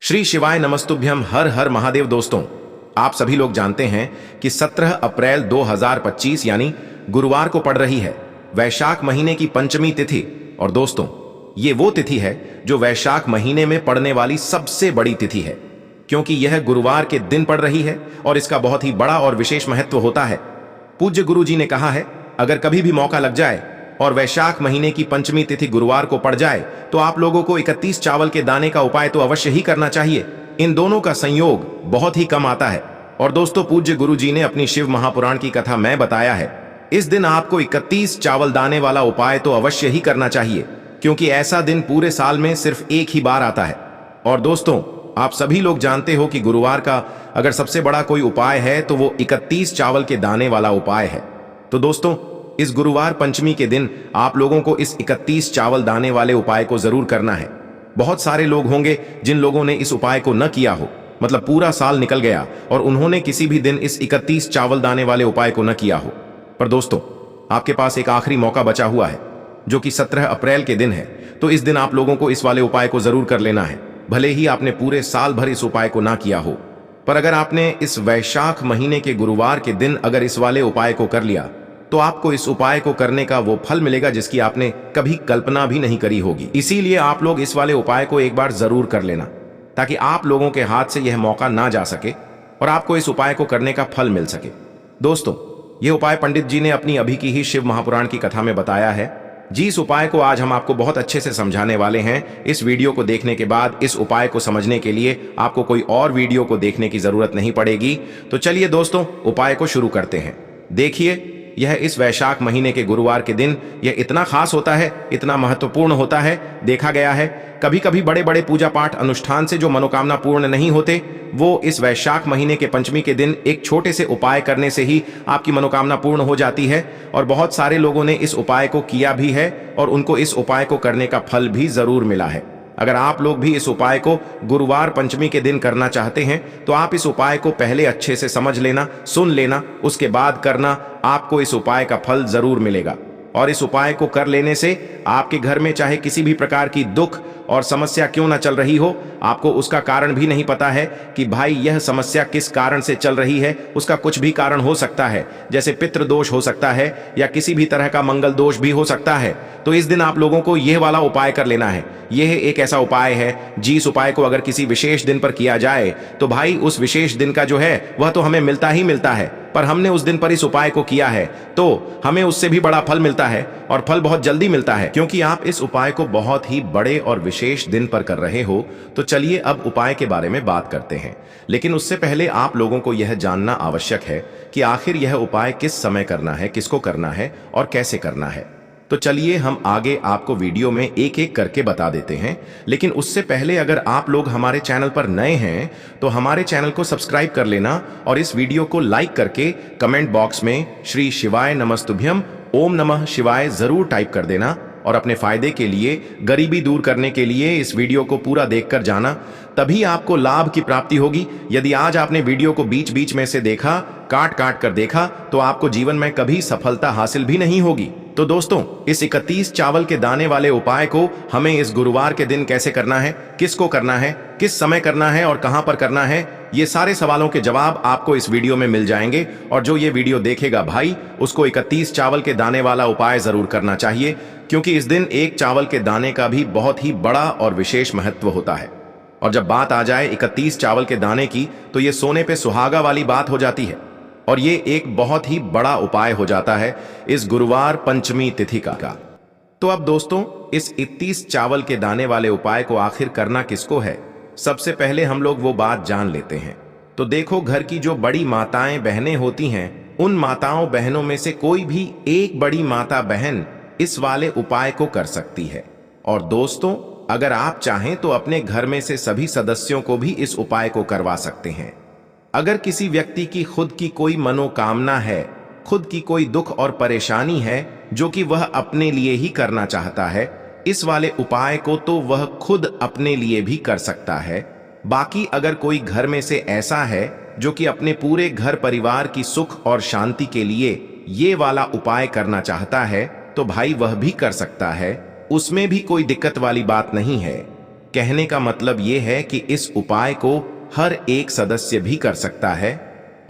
श्री शिवाय नमस्तुभ्यम। हर हर महादेव। दोस्तों, आप सभी लोग जानते हैं कि 17 अप्रैल 2025 यानी गुरुवार को पड़ रही है वैशाख महीने की पंचमी तिथि। और दोस्तों, ये वो तिथि है जो वैशाख महीने में पड़ने वाली सबसे बड़ी तिथि है, क्योंकि यह गुरुवार के दिन पड़ रही है और इसका बहुत ही बड़ा और विशेष महत्व होता है। पूज्य गुरु जी ने कहा है, अगर कभी भी मौका लग जाए और वैशाख महीने की पंचमी तिथि गुरुवार को पड़ जाए तो आप लोगों को 31 चावल के दाने का उपाय तो अवश्य ही करना चाहिए। इन दोनों का संयोग बहुत ही कम आता है। और दोस्तों, पूज्य गुरु जी ने अपनी शिव महापुराण की कथा में बताया है, इस दिन आपको 31 चावल दाने वाला उपाय तो अवश्य ही करना चाहिए, क्योंकि ऐसा दिन पूरे साल में सिर्फ एक ही बार आता है। और दोस्तों, आप सभी लोग जानते हो कि गुरुवार का अगर सबसे बड़ा कोई उपाय है तो वो 31 चावल के दाने वाला उपाय है। तो दोस्तों, इस गुरुवार पंचमी के दिन आप लोगों को इस 31 चावल दाने वाले उपाय को जरूर करना है। बहुत सारे लोग होंगे जिन लोगों ने इस उपाय को न किया हो, मतलब पूरा साल निकल गया और उन्होंने किसी भी दिन इस 31 चावल दाने वाले उपाय को न किया हो। पर दोस्तों, आपके पास एक आखिरी मौका बचा हुआ है, जो कि 17 अप्रैल के दिन है। तो इस दिन आप लोगों को इस वाले उपाय को जरूर कर लेना है, भले ही आपने पूरे साल भर इस उपाय को ना किया हो। पर अगर आपने इस वैशाख महीने के गुरुवार के दिन अगर इस वाले उपाय को कर लिया तो आपको इस उपाय को करने का वो फल मिलेगा जिसकी आपने कभी कल्पना भी नहीं करी होगी। इसीलिए आप लोग इस वाले उपाय को एक बार जरूर कर लेना, ताकि आप लोगों के हाथ से यह मौका ना जा सके और आपको इस उपाय को करने का फल मिल सके। दोस्तों, यह उपाय पंडित जी ने अपनी अभी की ही शिव महापुराण की कथा में बताया है। जिस उपाय को आज हम आपको बहुत अच्छे से समझाने वाले हैं, इस वीडियो को देखने के बाद इस उपाय को समझने के लिए आपको कोई और वीडियो को देखने की जरूरत नहीं पड़ेगी। तो चलिए दोस्तों, उपाय को शुरू करते हैं। देखिए, यह इस वैशाख महीने के गुरुवार के दिन यह इतना खास होता है, इतना महत्वपूर्ण होता है। देखा गया है कभी कभी बड़े बड़े पूजा पाठ अनुष्ठान से जो मनोकामना पूर्ण नहीं होते, वो इस वैशाख महीने के पंचमी के दिन एक छोटे से उपाय करने से ही आपकी मनोकामना पूर्ण हो जाती है। और बहुत सारे लोगों ने इस उपाय को किया भी है और उनको इस उपाय को करने का फल भी जरूर मिला है। अगर आप लोग भी इस उपाय को गुरुवार पंचमी के दिन करना चाहते हैं तो आप इस उपाय को पहले अच्छे से समझ लेना, सुन लेना, उसके बाद करना। आपको इस उपाय का फल जरूर मिलेगा। और इस उपाय को कर लेने से आपके घर में चाहे किसी भी प्रकार की दुख और समस्या क्यों ना चल रही हो, आपको उसका कारण भी नहीं पता है कि भाई यह समस्या किस कारण से चल रही है, उसका कुछ भी कारण हो सकता है, जैसे पितृ दोष हो सकता है या किसी भी तरह का मंगल दोष भी हो सकता है। तो इस दिन आप लोगों को यह वाला उपाय कर लेना है। यह एक ऐसा उपाय है जिस उपाय को अगर किसी विशेष दिन पर किया जाए तो भाई उस विशेष दिन का जो है वह तो हमें मिलता ही मिलता है, पर हमने उस दिन पर इस उपाय को किया है तो हमें उससे भी बड़ा फल मिलता है और फल बहुत जल्दी मिलता है, क्योंकि आप इस उपाय को बहुत ही बड़े और विशेष दिन पर कर रहे हो। तो चलिए अब उपाय के बारे में बात करते हैं, लेकिन उससे पहले आप लोगों को यह जानना आवश्यक है कि आखिर यह उपाय किस समय करना है, किसको करना है और कैसे करना है। तो चलिए हम आगे आपको वीडियो में एक एक करके बता देते हैं। लेकिन उससे पहले अगर आप लोग हमारे चैनल पर नए हैं तो हमारे चैनल को सब्सक्राइब कर लेना और इस वीडियो को लाइक करके कमेंट बॉक्स में श्री शिवाय नमस्तुभ्यम ओम नमः शिवाय जरूर टाइप कर देना। और अपने फायदे के लिए, गरीबी दूर करने के लिए इस वीडियो को पूरा देखकर जाना, तभी आपको लाभ की प्राप्ति होगी। यदि आज आपने वीडियो को बीच बीच में से देखा, काट काट कर देखा, तो आपको जीवन में कभी सफलता हासिल भी नहीं होगी। तो दोस्तों, इस 31 चावल के दाने वाले उपाय को हमें इस गुरुवार के दिन कैसे करना है, किसको करना है, किस समय करना है और कहां पर करना है, ये सारे सवालों के जवाब आपको इस वीडियो में मिल जाएंगे। और जो ये वीडियो देखेगा भाई, उसको 31 चावल के दाने वाला उपाय जरूर करना चाहिए, क्योंकि इस दिन एक चावल के दाने का भी बहुत ही बड़ा और विशेष महत्व होता है। और जब बात आ जाए 31 चावल के दाने की, तो ये सोने पे सुहागा वाली बात हो जाती है और ये एक बहुत ही बड़ा उपाय हो जाता है इस गुरुवार पंचमी तिथि का। तो अब दोस्तों, इस 31 चावल के दाने वाले उपाय को आखिर करना किसको है, सबसे पहले हम लोग वो बात जान लेते हैं। तो देखो, घर की जो बड़ी माताएं बहनें होती हैं, उन माताओं बहनों में से कोई भी एक बड़ी माता बहन इस वाले उपाय को कर सकती है। और दोस्तों, अगर आप चाहें तो अपने घर में से सभी सदस्यों को भी इस उपाय को करवा सकते हैं। अगर किसी व्यक्ति की खुद की कोई मनोकामना है, खुद की कोई दुख और परेशानी है जो कि वह अपने लिए ही करना चाहता है, इस वाले उपाय को तो वह खुद अपने लिए भी कर सकता है। बाकी अगर कोई घर में से ऐसा है जो कि अपने पूरे घर परिवार की सुख और शांति के लिए ये वाला उपाय करना चाहता है, तो भाई वह भी कर सकता है, उसमें भी कोई दिक्कत वाली बात नहीं है। कहने का मतलब ये है कि इस उपाय को हर एक सदस्य भी कर सकता है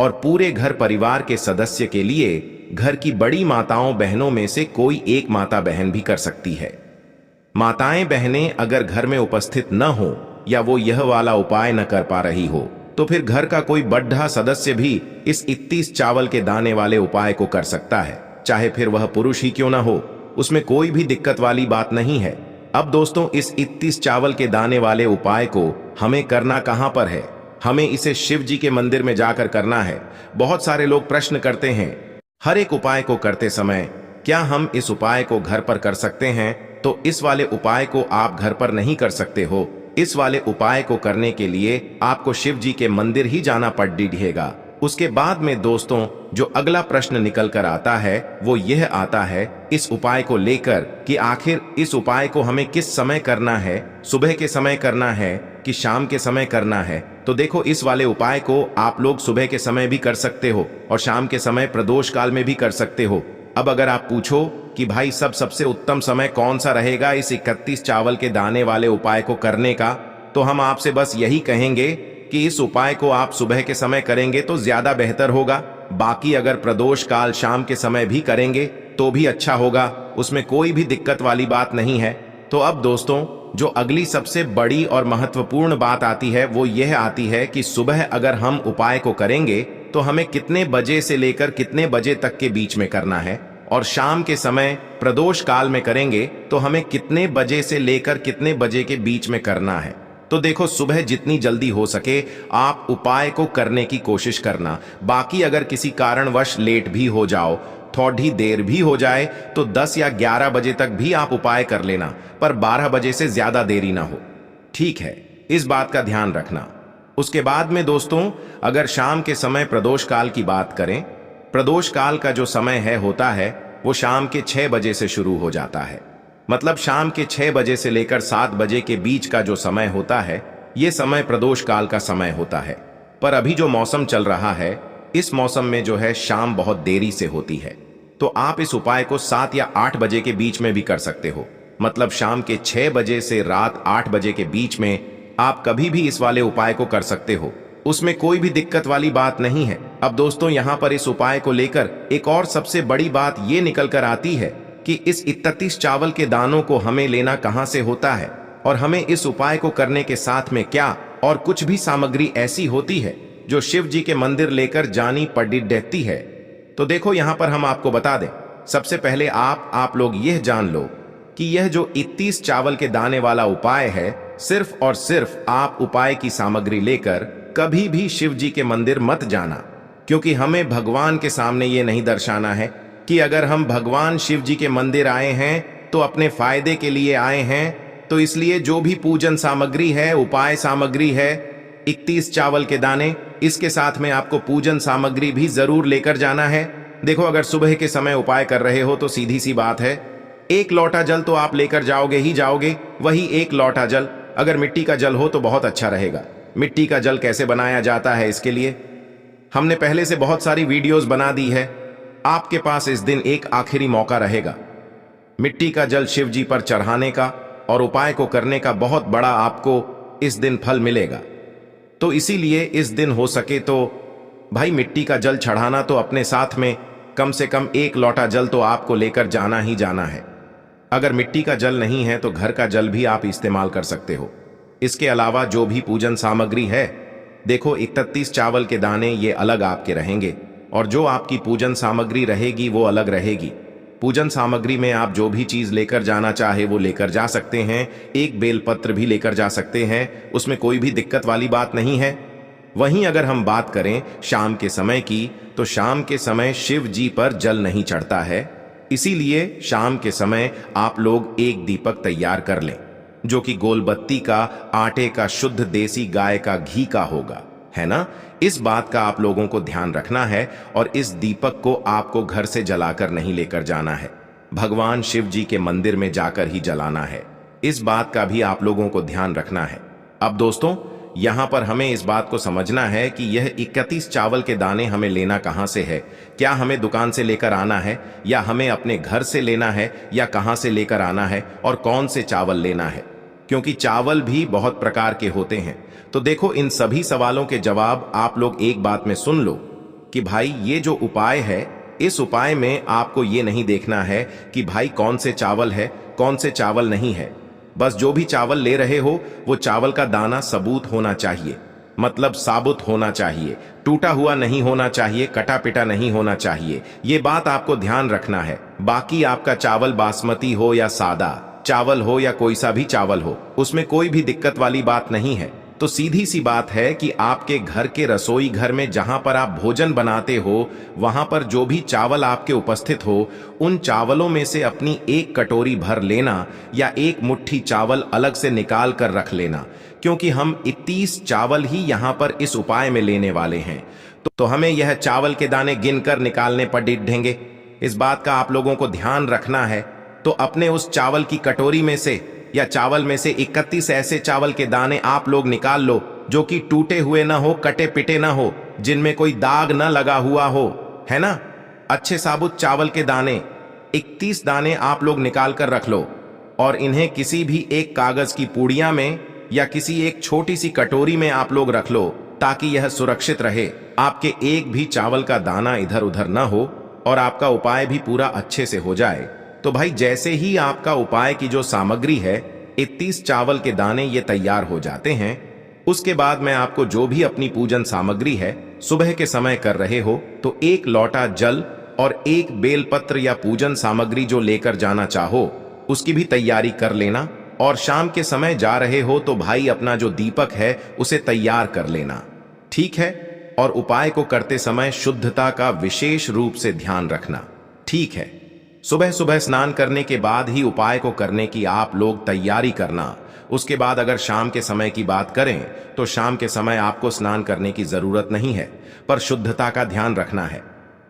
और पूरे घर परिवार के सदस्य के लिए घर की बड़ी माताओं बहनों में से कोई एक माता बहन भी कर सकती है। माताएं बहनें अगर घर में उपस्थित न हो या वो यह वाला उपाय न कर पा रही हो तो फिर घर का कोई बड़ा सदस्य भी इस 31 चावल के दाने वाले उपाय को कर सकता है, चाहे फिर वह पुरुष ही क्यों ना हो, उसमें कोई भी दिक्कत वाली बात नहीं है। अब दोस्तों, इस 31 चावल के दाने वाले उपाय को हमें करना कहां पर है? हमें इसे शिव जी के मंदिर में जाकर करना है। बहुत सारे लोग प्रश्न करते हैं, हर एक उपाय को करते समय क्या हम इस उपाय को घर पर कर सकते हैं? तो इस वाले उपाय को आप घर पर नहीं कर सकते हो। इस वाले उपाय को करने के लिए आपको शिव जी के मंदिर ही जाना पड़ेगा। उसके बाद में दोस्तों, जो अगला प्रश्न निकल कर आता है वो यह आता है इस उपाय को लेकर कि आखिर इस उपाय को हमें किस समय करना है, सुबह के समय करना है कि शाम के समय करना है? तो देखो, इस वाले उपाय को आप लोग सुबह के समय भी कर सकते हो और शाम के समय प्रदोष काल में भी कर सकते हो। अब अगर आप पूछो कि भाई सबसे उत्तम समय कौन सा रहेगा इस 31 चावल के दाने वाले उपाय को करने का, तो हम आपसे बस यही कहेंगे कि इस उपाय को आप सुबह के समय करेंगे तो ज्यादा बेहतर होगा। बाकी अगर प्रदोष काल शाम के समय भी करेंगे तो भी अच्छा होगा, उसमें कोई भी दिक्कत वाली बात नहीं है। तो अब दोस्तों, जो अगली सबसे बड़ी और महत्वपूर्ण बात आती है वो यह आती है कि सुबह अगर हम उपाय को करेंगे तो हमें कितने बजे से लेकर कितने बजे तक के बीच में करना है, और शाम के समय प्रदोष काल में करेंगे तो हमें कितने बजे से लेकर कितने बजे के बीच में करना है। तो देखो, सुबह जितनी जल्दी हो सके आप उपाय को करने की कोशिश करना। बाकी अगर किसी कारणवश लेट भी हो जाओ, थोड़ी देर भी हो जाए तो 10 या 11 बजे तक भी आप उपाय कर लेना, पर 12 बजे से ज्यादा देरी ना हो, ठीक है? इस बात का ध्यान रखना। उसके बाद में दोस्तों, अगर शाम के समय प्रदोष काल की बात करें, प्रदोष काल का जो समय होता है वो शाम के 6 बजे से शुरू हो जाता है। मतलब शाम के 6 बजे से लेकर 7 बजे के बीच का जो समय होता है ये समय प्रदोष काल का समय होता है। पर अभी जो मौसम चल रहा है, इस मौसम में जो है शाम बहुत देरी से होती है, तो आप इस उपाय को 7 या 8 बजे के बीच में भी कर सकते हो। मतलब शाम के 6 बजे से रात 8 बजे के बीच में आप कभी भी इस वाले उपाय को कर सकते हो, उसमें कोई भी दिक्कत वाली बात नहीं है। अब दोस्तों, यहाँ पर इस उपाय को लेकर एक और सबसे बड़ी बात ये निकल कर आती है कि इस 31 चावल के दानों को हमें लेना कहां से होता है और हमें इस उपाय को करने के साथ में क्या और कुछ भी सामग्री ऐसी होती है जो शिव जी के मंदिर लेकर जानी पड़ती है। तो देखो, यहां पर हम आपको बता दें, सबसे पहले आप लोग यह जान लो कि यह जो 31 चावल के दाने वाला उपाय है, सिर्फ और सिर्फ आप उपाय की सामग्री लेकर कभी भी शिव जी के मंदिर मत जाना, क्योंकि हमें भगवान के सामने ये नहीं दर्शाना है कि अगर हम भगवान शिव जी के मंदिर आए हैं तो अपने फायदे के लिए आए हैं। तो इसलिए जो भी पूजन सामग्री है, उपाय सामग्री है, 31 चावल के दाने, इसके साथ में आपको पूजन सामग्री भी जरूर लेकर जाना है। देखो, अगर सुबह के समय उपाय कर रहे हो तो सीधी सी बात है, 1 लोटा जल तो आप लेकर जाओगे ही जाओगे। वही 1 लोटा जल अगर मिट्टी का जल हो तो बहुत अच्छा रहेगा। मिट्टी का जल कैसे बनाया जाता है, इसके लिए हमने पहले से बहुत सारी वीडियोस बना दी है। आपके पास इस दिन एक आखिरी मौका रहेगा मिट्टी का जल शिव जी पर चढ़ाने का और उपाय को करने का। बहुत बड़ा आपको इस दिन फल मिलेगा। तो इसीलिए इस दिन हो सके तो भाई मिट्टी का जल चढ़ाना तो अपने साथ में कम से कम 1 लोटा जल तो आपको लेकर जाना ही जाना है। अगर मिट्टी का जल नहीं है तो घर का जल भी आप इस्तेमाल कर सकते हो। इसके अलावा जो भी पूजन सामग्री है, देखो 31 चावल के दाने ये अलग आपके रहेंगे और जो आपकी पूजन सामग्री रहेगी वो अलग रहेगी। पूजन सामग्री में आप जो भी चीज लेकर जाना चाहे वो लेकर जा सकते हैं। एक बेलपत्र भी लेकर जा सकते हैं, उसमें कोई भी दिक्कत वाली बात नहीं है। वहीं अगर हम बात करें शाम के समय की, तो शाम के समय शिव जी पर जल नहीं चढ़ता है, इसीलिए शाम के समय आप लोग एक दीपक तैयार कर लें जो कि गोलबत्ती का, आटे का, शुद्ध देसी गाय का घी का होगा, है ना? इस बात का आप लोगों को ध्यान रखना है और इस दीपक को आपको घर से जलाकर नहीं लेकर जाना है, भगवान शिव जी के मंदिर में जाकर ही जलाना है। इस बात का भी आप लोगों को ध्यान रखना है। अब दोस्तों, यहां पर हमें इस बात को समझना है कि यह 31 चावल के दाने हमें लेना कहां से है। क्या हमें दुकान से लेकर आना है या हमें अपने घर से लेना है या कहां से लेकर आना है और कौन से चावल लेना है? क्योंकि चावल भी बहुत प्रकार के होते हैं। तो देखो, इन सभी सवालों के जवाब आप लोग एक बात में सुन लो कि भाई ये जो उपाय है, इस उपाय में आपको ये नहीं देखना है कि भाई कौन से चावल है, कौन से चावल नहीं है। बस जो भी चावल ले रहे हो वो चावल का दाना सबूत होना चाहिए, मतलब साबुत होना चाहिए, टूटा हुआ नहीं होना चाहिए, कटा पिटा नहीं होना चाहिए। ये बात आपको ध्यान रखना है। बाकी आपका चावल बासमती हो या सादा चावल हो या कोई सा भी चावल हो, उसमें कोई भी दिक्कत वाली बात नहीं है। तो सीधी सी बात है कि आपके घर के रसोई घर में जहां पर आप भोजन बनाते हो, वहां पर जो भी चावल आपके उपस्थित हो, उन चावलों में से अपनी एक कटोरी भर लेना या एक मुट्ठी चावल अलग से निकाल कर रख लेना, क्योंकि हम 31 चावल ही यहां पर इस उपाय में लेने वाले हैं। तो हमें यह चावल के दाने गिनकर निकालने पड़ेंगे। इस बात का आप लोगों को ध्यान रखना है। तो अपने उस चावल की कटोरी में से या चावल में से 31 ऐसे चावल के दाने आप लोग निकाल लो जो कि टूटे हुए ना हो, कटे पिटे ना हो, जिनमें कोई दाग ना लगा हुआ हो, है ना। अच्छे साबुत चावल के दाने 31 दाने आप लोग निकाल कर रख लो और इन्हें किसी भी एक कागज की पुड़िया में या किसी एक छोटी सी कटोरी में आप लोग रख लो, ताकि यह सुरक्षित रहे, आपके एक भी चावल का दाना इधर उधर ना हो और आपका उपाय भी पूरा अच्छे से हो जाए। तो भाई जैसे ही आपका उपाय की जो सामग्री है, 31 चावल के दाने ये तैयार हो जाते हैं, उसके बाद मैं आपको जो भी अपनी पूजन सामग्री है सुबह के समय कर रहे हो, तो 1 लोटा जल और 1 बेलपत्र या पूजन सामग्री जो लेकर जाना चाहो उसकी भी तैयारी कर लेना। और शाम के समय जा रहे हो तो भाई अपना जो दीपक है उसे तैयार कर लेना, ठीक है। और उपाय को करते समय शुद्धता का विशेष रूप से ध्यान रखना, ठीक है। सुबह सुबह स्नान करने के बाद ही उपाय को करने की आप लोग तैयारी करना। उसके बाद अगर शाम के समय की बात करें तो शाम के समय आपको स्नान करने की जरूरत नहीं है, पर शुद्धता का ध्यान रखना है।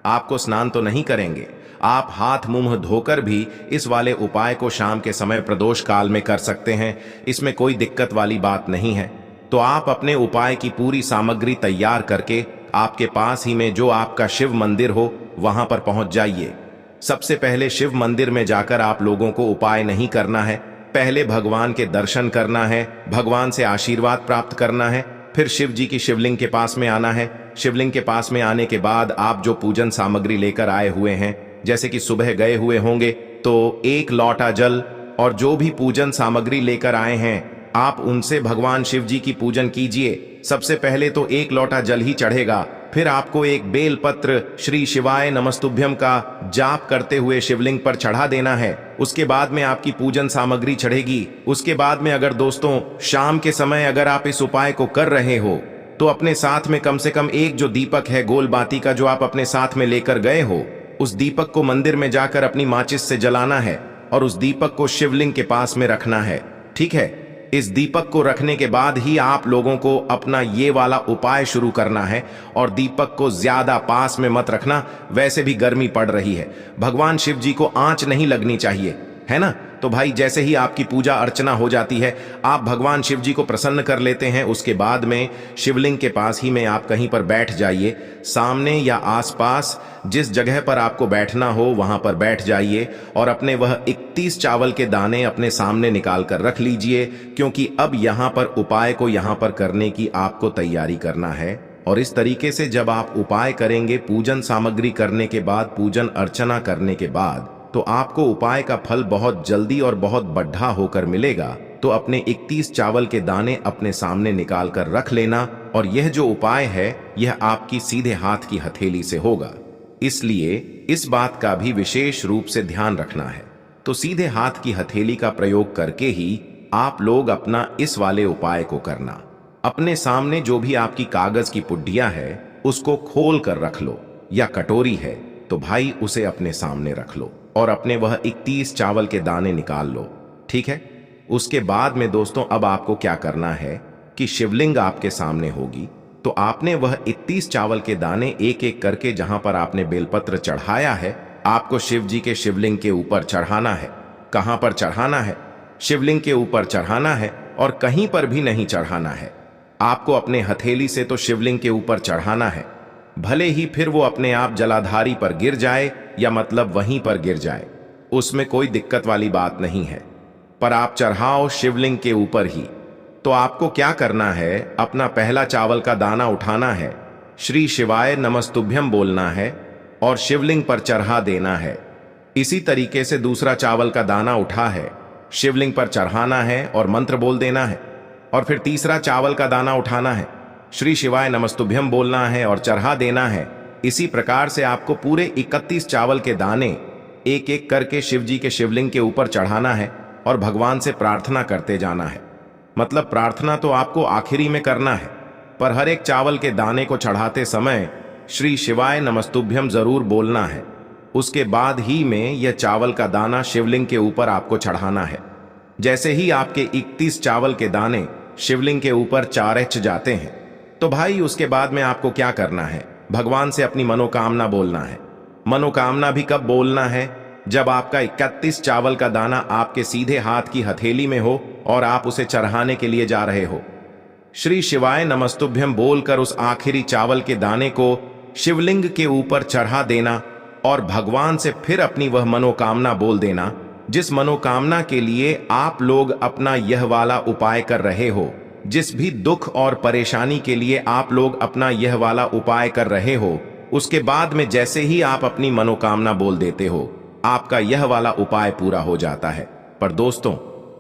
आपको स्नान तो नहीं करेंगे, आप हाथ मुंह धोकर भी इस वाले उपाय को शाम के समय प्रदोष काल में कर सकते हैं, इसमें कोई दिक्कत वाली बात नहीं है। तो आप अपने उपाय की पूरी सामग्री तैयार करके आपके पास ही में जो आपका शिव मंदिर हो वहां पर पहुंच जाइए। सबसे पहले शिव मंदिर में जाकर आप लोगों को उपाय नहीं करना है, पहले भगवान के दर्शन करना है, भगवान से आशीर्वाद प्राप्त करना है, फिर शिव जी की शिवलिंग के पास में आना है। शिवलिंग के पास में आने के बाद आप जो पूजन सामग्री लेकर आए हुए हैं, जैसे कि सुबह गए हुए होंगे तो 1 लोटा जल और जो भी पूजन सामग्री लेकर आए हैं आप उनसे भगवान शिव जी की पूजन कीजिए। सबसे पहले तो 1 लोटा जल ही चढ़ेगा, फिर आपको 1 बेलपत्र श्री शिवाय नमस्तुभ्यम का जाप करते हुए शिवलिंग पर चढ़ा देना है। उसके बाद में आपकी पूजन सामग्री चढ़ेगी। उसके बाद में अगर दोस्तों शाम के समय अगर आप इस उपाय को कर रहे हो तो अपने साथ में कम से कम एक जो दीपक है गोल बाती का जो आप अपने साथ में लेकर गए हो, उस दीपक को मंदिर में जाकर अपनी माचिस से जलाना है और उस दीपक को शिवलिंग के पास में रखना है, ठीक है। इस दीपक को रखने के बाद ही आप लोगों को अपना ये वाला उपाय शुरू करना है और दीपक को ज्यादा पास में मत रखना, वैसे भी गर्मी पड़ रही है, भगवान शिव जी को आंच नहीं लगनी चाहिए, है ना। तो भाई जैसे ही आपकी पूजा अर्चना हो जाती है, आप भगवान शिव जी को प्रसन्न कर लेते हैं, उसके बाद में शिवलिंग के पास ही में आप कहीं पर बैठ जाइए। सामने या आसपास जिस जगह पर आपको बैठना हो वहां पर बैठ जाइए और अपने वह 31 चावल के दाने अपने सामने निकाल कर रख लीजिए, क्योंकि अब यहां पर उपाय को यहां पर करने की आपको तैयारी करना है। और इस तरीके से जब आप उपाय करेंगे, पूजन सामग्री करने के बाद, पूजन अर्चना करने के बाद, तो आपको उपाय का फल बहुत जल्दी और बहुत बढ़ा होकर मिलेगा। तो अपने 31 चावल के दाने अपने सामने निकाल कर रख लेना और यह जो उपाय है यह आपकी सीधे हाथ की हथेली से होगा, इसलिए इस बात का भी विशेष रूप से ध्यान रखना है। तो सीधे हाथ की हथेली का प्रयोग करके ही आप लोग अपना इस वाले उपाय को करना। अपने सामने जो भी आपकी कागज की पुड्डिया है उसको खोल कर रख लो, या कटोरी है तो भाई उसे अपने सामने रख लो और अपने वह 31 चावल के दाने निकाल लो, ठीक है। उसके बाद में दोस्तों अब आपको क्या करना है कि शिवलिंग आपके सामने होगी, तो आपने वह 31 चावल के दाने एक एक करके जहां पर आपने बेलपत्र चढ़ाया है, आपको शिव जी के शिवलिंग के ऊपर चढ़ाना है। कहां पर चढ़ाना है? शिवलिंग के ऊपर चढ़ाना है और कहीं पर भी नहीं चढ़ाना है। आपको अपने हथेली से तो शिवलिंग के ऊपर चढ़ाना है, भले ही फिर वो अपने आप जलाधारी पर गिर जाए या मतलब वहीं पर गिर जाए, उसमें कोई दिक्कत वाली बात नहीं है। पर आप चढ़ाओ शिवलिंग के ऊपर ही। तो आपको क्या करना है, अपना पहला चावल का दाना उठाना है, श्री शिवाय नमस्तुभ्यम बोलना है और शिवलिंग पर चढ़ा देना है। इसी तरीके से दूसरा चावल का दाना उठा है, शिवलिंग पर चढ़ाना है और मंत्र बोल देना है। और फिर तीसरा चावल का दाना उठाना है, श्री शिवाय नमस्तुभ्यम बोलना है और चढ़ा देना है। इसी प्रकार से आपको पूरे 31 चावल के दाने एक एक करके शिव जी के शिवलिंग के ऊपर चढ़ाना है और भगवान से प्रार्थना करते जाना है। मतलब प्रार्थना तो आपको आखिरी में करना है, पर हर एक चावल के दाने को चढ़ाते समय श्री शिवाय नमस्तुभ्यम जरूर बोलना है। उसके बाद ही में यह चावल का दाना शिवलिंग के ऊपर आपको चढ़ाना है। जैसे ही आपके 31 चावल के दाने शिवलिंग के ऊपर चारच जाते हैं, तो भाई उसके बाद में आपको क्या करना है, भगवान से अपनी मनोकामना बोलना है। मनोकामना भी कब बोलना है, जब आपका 31 चावल का दाना आपके सीधे हाथ की हथेली में हो और आप उसे चढ़ाने के लिए जा रहे हो। श्री शिवाय नमस्तुभ्यम बोलकर उस आखिरी चावल के दाने को शिवलिंग के ऊपर चढ़ा देना और भगवान से फिर अपनी वह मनोकामना बोल देना, जिस मनोकामना के लिए आप लोग अपना यह वाला उपाय कर रहे हो। जिस भी दुख और परेशानी के लिए आप लोग अपना यह वाला उपाय कर रहे हो, उसके बाद में जैसे ही आप अपनी मनोकामना बोल देते हो, आपका यह वाला उपाय पूरा हो जाता है। पर दोस्तों,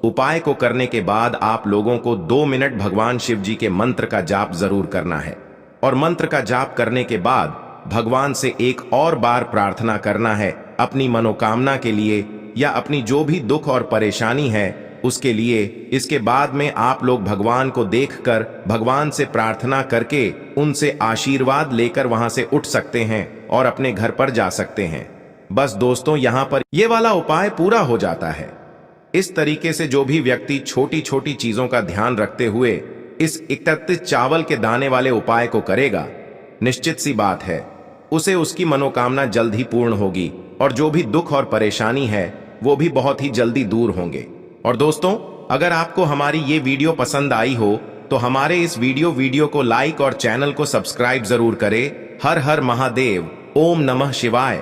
उपाय को करने के बाद आप लोगों को 2 मिनट भगवान शिव जी के मंत्र का जाप जरूर करना है और मंत्र का जाप करने के बाद भगवान से एक और बार प्रार्थना करना है अपनी मनोकामना के लिए या अपनी जो भी दुख और परेशानी है उसके लिए। इसके बाद में आप लोग भगवान को देखकर भगवान से प्रार्थना करके उनसे आशीर्वाद लेकर वहां से उठ सकते हैं और अपने घर पर जा सकते हैं। बस दोस्तों, यहां पर यह वाला उपाय पूरा हो जाता है। इस तरीके से जो भी व्यक्ति छोटी छोटी चीजों का ध्यान रखते हुए इस 31 चावल के दाने वाले उपाय को करेगा, निश्चित सी बात है उसे उसकी मनोकामना जल्द ही पूर्ण होगी और जो भी दुख और परेशानी है वो भी बहुत ही जल्दी दूर होंगे। और दोस्तों, अगर आपको हमारी ये वीडियो पसंद आई हो तो हमारे इस वीडियो को लाइक और चैनल को सब्सक्राइब जरूर करें। हर हर महादेव, ओम नमः शिवाय।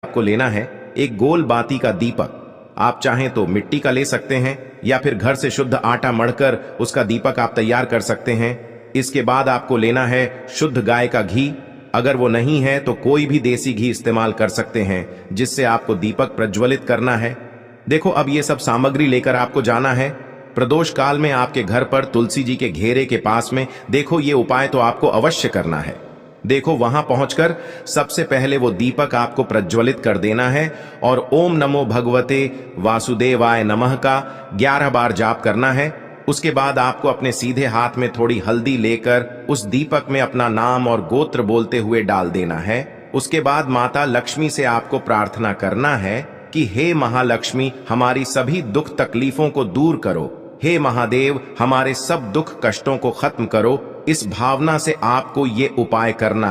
आपको लेना है एक गोल बाती का दीपक। आप चाहें तो मिट्टी का ले सकते हैं या फिर घर से शुद्ध आटा मढ़कर उसका दीपक आप तैयार कर सकते हैं। इसके बाद आपको लेना है शुद्ध गाय का घी। अगर वो नहीं है तो कोई भी देसी घी इस्तेमाल कर सकते हैं, जिससे आपको दीपक प्रज्वलित करना है। देखो, अब ये सब सामग्री लेकर आपको जाना है प्रदोष काल में आपके घर पर तुलसी जी के घेरे के पास में। देखो, ये उपाय तो आपको अवश्य करना है। देखो, वहां पहुंचकर सबसे पहले वो दीपक आपको प्रज्वलित कर देना है और ओम नमो भगवते वासुदेवाय नमः का 11 बार जाप करना है। उसके बाद आपको अपने सीधे हाथ में थोड़ी हल्दी लेकर उस दीपक में अपना नाम और गोत्र बोलते हुए डाल देना है। उसके बाद माता लक्ष्मी से आपको प्रार्थना करना है कि हे महालक्ष्मी, हमारी सभी दुख तकलीफों को दूर करो। हे महादेव, हमारे सब दुख कष्टों को खत्म करो। इस भावना से आपको ये उपाय करना है।